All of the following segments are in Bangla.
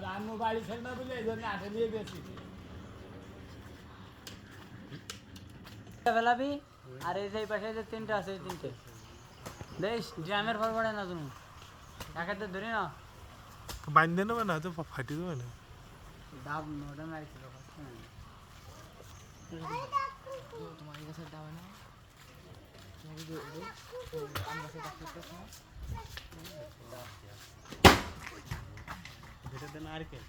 রান্নু বাড়ি ছেড়ে না বুঝলে এই জন্য আঠে দিয়ে বেশি ফেলাবি আর এই যে পাশে যে তিনটা আছে এই তিনটে বেশ ড্রামের ফল পড়ে না তুমি একাতে ধরি না বাইন্ধে নেবে না তো ফাটি দেবে না ডাব ওটা মারিছিল তোমার এই গাছের দাম না আম গাছের ডাক করতেছ না যেটা দেন আর কে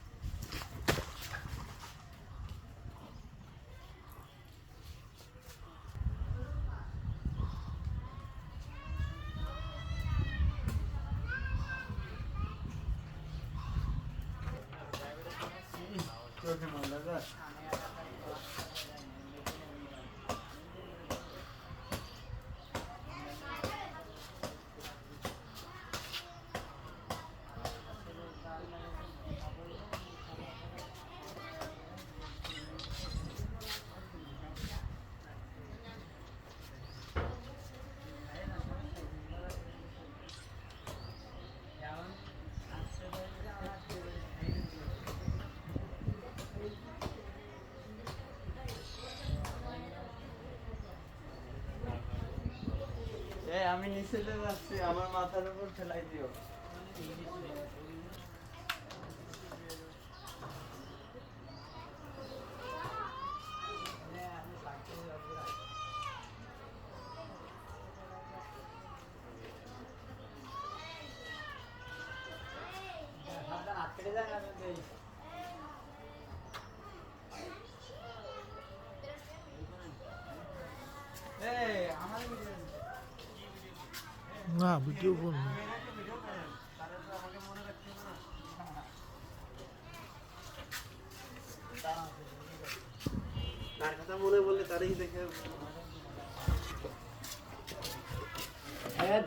আমি নিচে যাচ্ছি আমার মাথার উপর ফেলাই দিও না ভিডিও করুন তার কথা মনে বললে তারই দেখে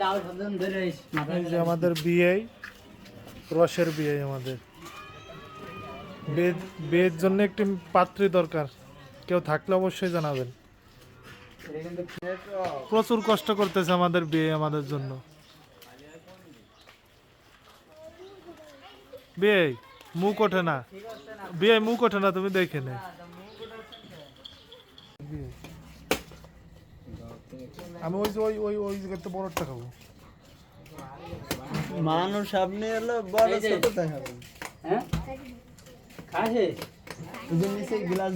দাও ধরে ধরে এই যে আমাদের বিয়ে রসের বিয়ে আমাদের বিয়ের জন্য একটি পাত্রী দরকার কেউ থাকলে অবশ্যই জানাবেন প্রচুর কষ্ট করতেছে আমাদের বিয়ে আমাদের জন্য বিয়ে মুখ ওঠে না বিয়ে মুখ ওঠে না তুমি দেখে নে আমি ওই যে ওই ওই ওই জায়গাতে বড়টা খাবো মানুষ সামনে এলো বড় ছোট দেখাবে হ্যাঁ খাসে নিচে গ্লাস